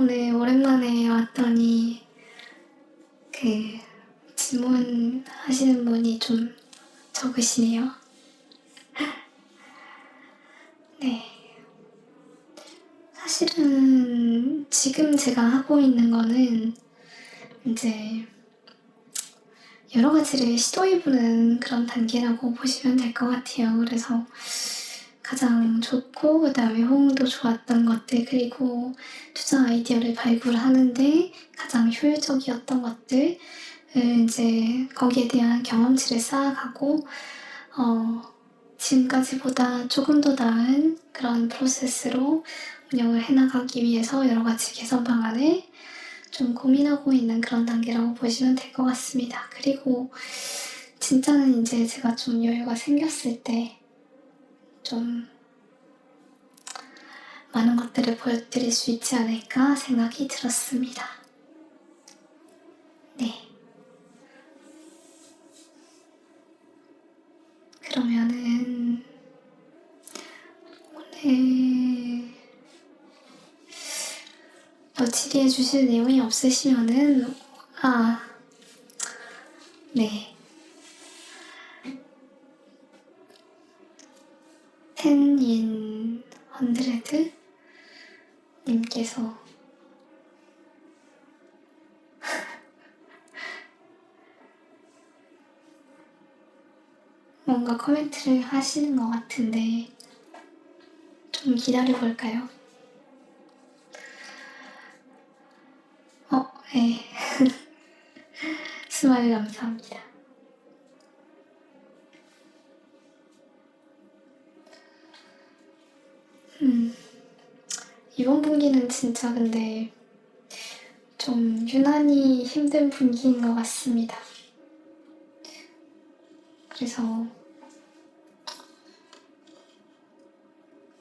오늘 오랜만에 왔더니 그 질문하시는 분이 좀 적으시네요. 네. 사실은 지금 제가 하고 있는 거는 이제 여러 가지를 시도해보는 그런 단계라고 보시면 될 것 같아요. 그래서 가장 좋고 그 다음에 호응도 좋았던 것들, 그리고 투자 아이디어를 발굴하는데 가장 효율적이었던 것들을 이제 거기에 대한 경험치를 쌓아가고 지금까지보다 조금 더 나은 그런 프로세스로 운영을 해나가기 위해서 여러 가지 개선 방안을 좀 고민하고 있는 그런 단계라고 보시면 될 것 같습니다. 그리고 진짜는 이제 제가 좀 여유가 생겼을 때 좀 많은 것들을 보여드릴 수 있지 않을까 생각이 들었습니다. 네. 그러면은 오늘 더 질의해 주실 내용이 없으시면은 네. 10 in 100 님께서 뭔가 코멘트를 하시는 것 같은데 좀 기다려볼까요? 네. 스마일 감사합니다. 이번 분기는 진짜 근데 좀 유난히 힘든 분기인 것 같습니다. 그래서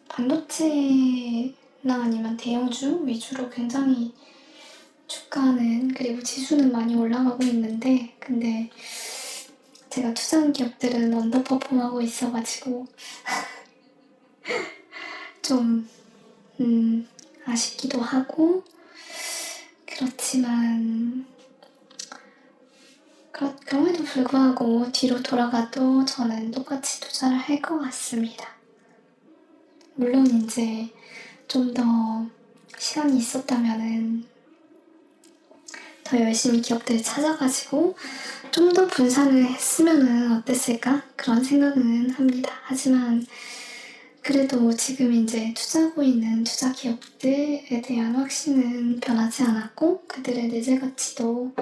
반도체나 아니면 대형주 위주로 굉장히 주가는 그리고 지수는 많이 올라가고 있는데, 근데 제가 투자한 기업들은 언더퍼폼하고 있어가지고 좀 아쉽기도 하고, 그렇지만 그럼에도 불구하고 뒤로 돌아가도 저는 똑같이 투자를 할 것 같습니다. 물론 이제 좀 더 시간이 있었다면은 더 열심히 기업들을 찾아가지고 좀 더 분산을 했으면은 어땠을까? 그런 생각은 합니다. 하지만 그래도 지금 이제 투자하고 있는 투자 기업들에 대한 확신은 변하지 않았고 그들의 내재 가치도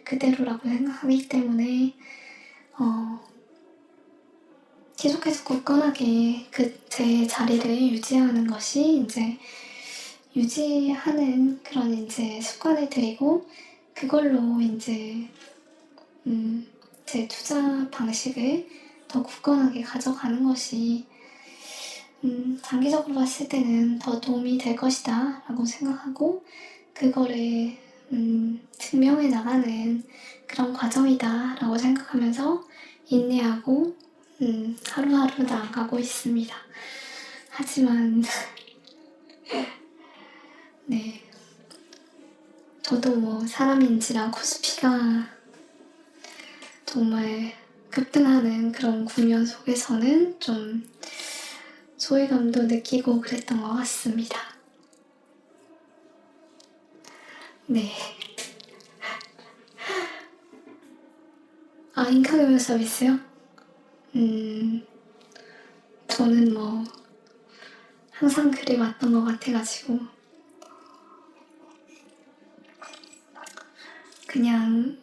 그대로라고 생각하기 때문에 계속해서 굳건하게 제 자리를 유지하는 것이 이제 유지하는 그런 이제 습관을 들이고 그걸로 이제 제 투자 방식을 더 굳건하게 가져가는 것이 장기적으로 봤을 때는 더 도움이 될 것이다 라고 생각하고 그거를 증명해 나가는 그런 과정이다 라고 생각하면서 인내하고 하루하루 나아가고 있습니다. 하지만 네, 저도 뭐 사람인지라 코스피가 정말 급등하는 그런 국면 속에서는 좀 소외감도 느끼고 그랬던 것 같습니다. 네. 인카그램 서비스요? 저는 뭐 항상 그래 왔던 것 같아가지고 그냥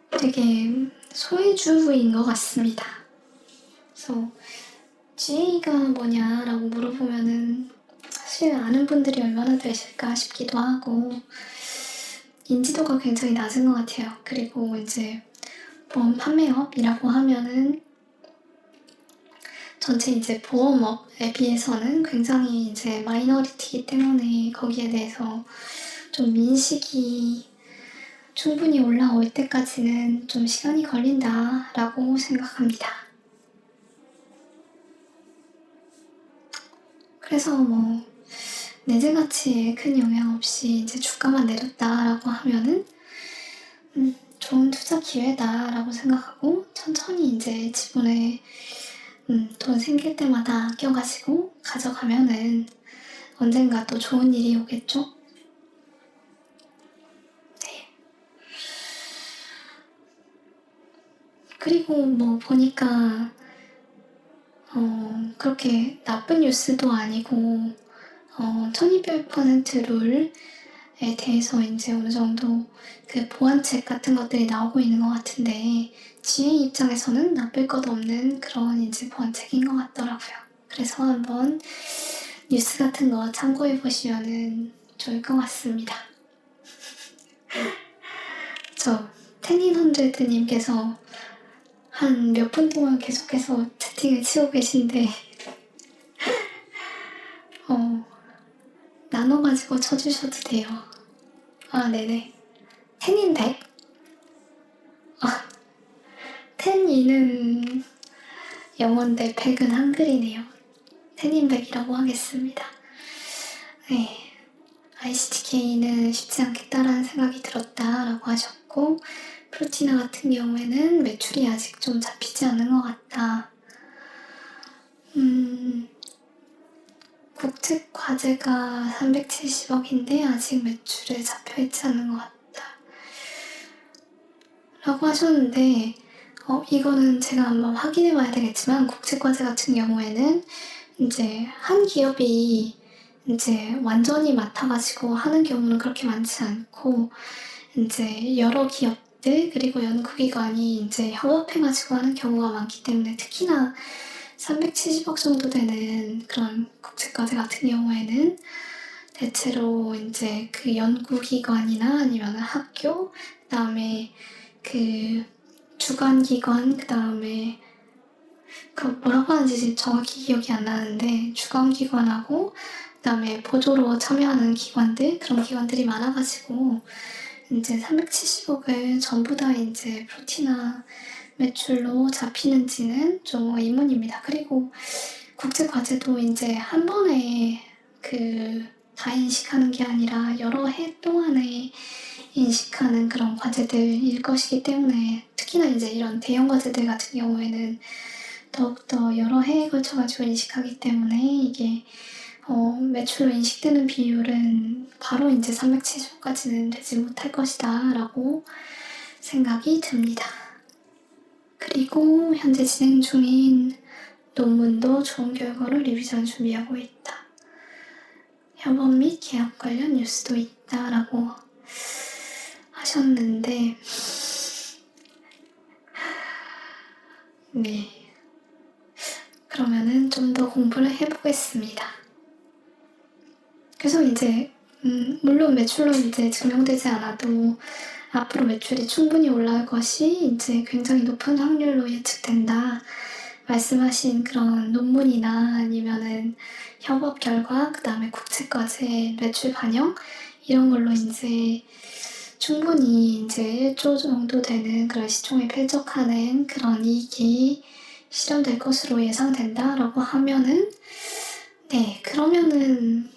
되게 소외주인 것 같습니다. 그래서 GA가 뭐냐라고 물어보면은 사실 아는 분들이 얼마나 되실까 싶기도 하고 인지도가 굉장히 낮은 것 같아요. 그리고 이제 보험 판매업이라고 하면은 전체 이제 보험업에 비해서는 굉장히 이제 마이너리티이기 때문에 거기에 대해서 좀 인식이 충분히 올라올 때까지는 좀 시간이 걸린다라고 생각합니다. 그래서 뭐 내재 가치에 큰 영향 없이 이제 주가만 내렸다라고 하면은 좋은 투자 기회다라고 생각하고 천천히 이제 지분에 돈 생길 때마다 껴가지고 가져가면은 언젠가 또 좋은 일이 오겠죠? 네. 그리고 뭐 보니까 그렇게 나쁜 뉴스도 아니고 1200% 룰에 대해서 이제 어느 정도 그 보완책 같은 것들이 나오고 있는 것 같은데 지혜 입장에서는 나쁠 것 없는 그런 이제 보완책인 것 같더라고요. 그래서 한번 뉴스 같은 거 참고해 보시면은 좋을 것 같습니다. 저 테닌100님께서 한 몇 분 동안 계속해서 채팅을 치고 계신데 나눠가지고 쳐주셔도 돼요. 아, 네네. 텐인 100? 아, 텐이는 영어인데 100은 한글이네요. 텐인 100이라고 하겠습니다. 네. ICTK는 쉽지 않겠다라는 생각이 들었다라고 하셨고, 프로티나 같은 경우에는 매출이 아직 좀 잡히지 않은 것 같다. 국책 과제가 370억인데 아직 매출에 잡혀있지 않은 것 같다. 라고 하셨는데, 이거는 제가 한번 확인해 봐야 되겠지만, 국책 과제 같은 경우에는 이제 한 기업이 이제 완전히 맡아가지고 하는 경우는 그렇게 많지 않고, 이제 여러 기업들, 그리고 연구기관이 이제 협업해가지고 하는 경우가 많기 때문에 특히나 370억 정도 되는 그런 국책과제 같은 경우에는 대체로 이제 그 연구기관이나 아니면 학교, 그 다음에 그 주관기관, 그 다음에 그 뭐라고 하는지 정확히 기억이 안 나는데 주관기관하고 그 다음에 보조로 참여하는 기관들, 그런 기관들이 많아가지고 이제 370억을 전부 다 이제 프로티나 매출로 잡히는지는 좀 의문입니다. 그리고 국제과제도 이제 한 번에 다 인식하는 게 아니라 여러 해 동안에 인식하는 그런 과제들일 것이기 때문에 특히나 이제 이런 대형 과제들 같은 경우에는 더욱더 여러 해에 걸쳐가지고 인식하기 때문에 이게 매출로 인식되는 비율은 바로 이제 370까지는 되지 못할 것이다 라고 생각이 듭니다. 그리고 현재 진행 중인 논문도 좋은 결과로 리비전 준비하고 있다. 협업 및 계약 관련 뉴스도 있다라고 하셨는데 네. 그러면은 좀 더 공부를 해보겠습니다. 그래서 이제 물론 매출로 이제 증명되지 않아도 앞으로 매출이 충분히 올라갈 것이 이제 굉장히 높은 확률로 예측된다. 말씀하신 그런 논문이나 아니면은 협업 결과, 그 다음에 국책과제 매출 반영 이런 걸로 이제 충분히 이제 1조 정도 되는 그런 시총에 펠쩍하는 그런 이익이 실현될 것으로 예상된다라고 하면은 네, 그러면은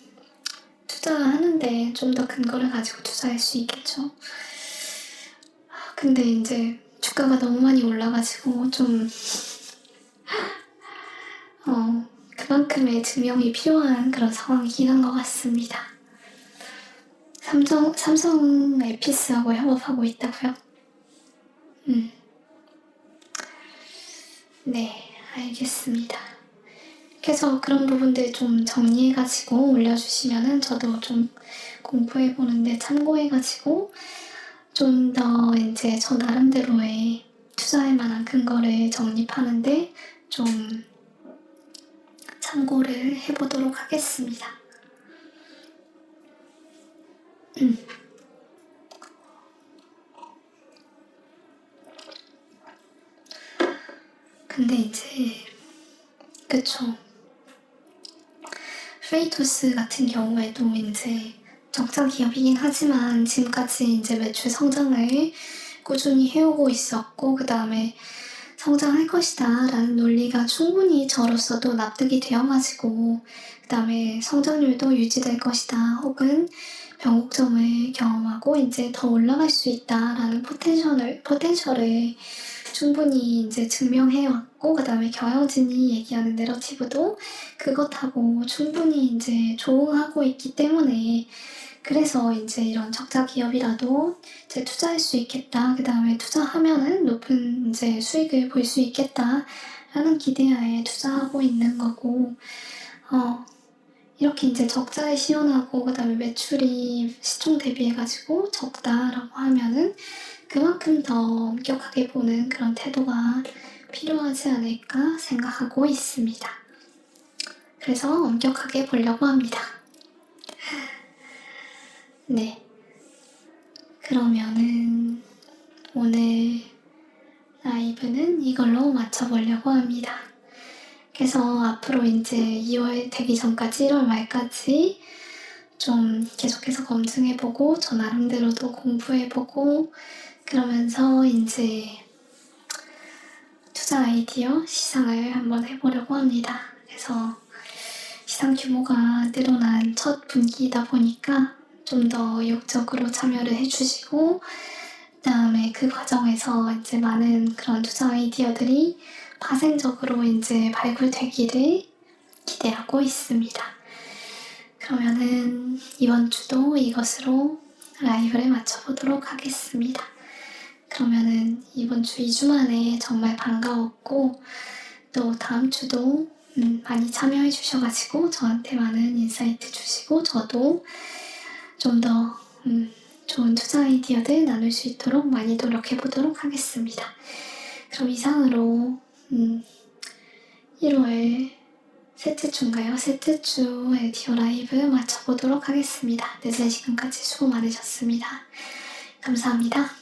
투자하는데 좀 더 근거를 가지고 투자할 수 있겠죠. 근데 이제 주가가 너무 많이 올라가지고 좀 그만큼의 증명이 필요한 그런 상황이긴 한 것 같습니다. 삼성 에피스하고 협업하고 있다고요? 네, 알겠습니다. 그래서 그런 부분들 좀 정리해가지고 올려주시면은 저도 좀 공부해보는데 참고해가지고 좀 더 이제 저 나름대로의 투자할 만한 근거를 정립하는데 좀 참고를 해보도록 하겠습니다. 근데 이제 그쵸. 프레이토스 같은 경우에도 이제 적자 기업이긴 하지만 지금까지 이제 매출 성장을 꾸준히 해오고 있었고 그 다음에 성장할 것이다 라는 논리가 충분히 저로서도 납득이 되어가지고 그 다음에 성장률도 유지될 것이다 혹은 변곡점을 경험하고 이제 더 올라갈 수 있다 라는 포텐셜을 충분히 이제 증명해왔고 그 다음에 경영진이 얘기하는 내러티브도 그것하고 충분히 이제 조응하고 있기 때문에 그래서 이제 이런 적자 기업이라도 이제 투자할 수 있겠다. 그 다음에 투자하면은 높은 이제 수익을 볼 수 있겠다. 라는 기대하에 투자하고 있는 거고, 이렇게 이제 적자에 시원하고, 그 다음에 매출이 시총 대비해가지고 적다라고 하면은 그만큼 더 엄격하게 보는 그런 태도가 필요하지 않을까 생각하고 있습니다. 그래서 엄격하게 보려고 합니다. 네. 그러면은 오늘 라이브는 이걸로 마쳐보려고 합니다. 그래서 앞으로 이제 2월 되기 전까지 1월 말까지 좀 계속해서 검증해보고 저 나름대로도 공부해보고 그러면서 이제 투자 아이디어 시상을 한번 해보려고 합니다. 그래서 시상 규모가 늘어난 첫 분기이다 보니까 좀 더 의욕적으로 참여를 해주시고 그 다음에 그 과정에서 이제 많은 그런 투자 아이디어들이 파생적으로 이제 발굴되기를 기대하고 있습니다. 그러면은 이번 주도 이것으로 라이브를 마쳐보도록 하겠습니다. 그러면은 이번 주 2주 만에 정말 반가웠고 또 다음 주도 많이 참여해 주셔가지고 저한테 많은 인사이트 주시고 저도 좀 더 좋은 투자 아이디어들 나눌 수 있도록 많이 노력해 보도록 하겠습니다. 그럼 이상으로 1월 셋째 주인가요? 셋째 주 에디오 라이브 마쳐보도록 하겠습니다. 늦은 시간까지 수고 많으셨습니다. 감사합니다.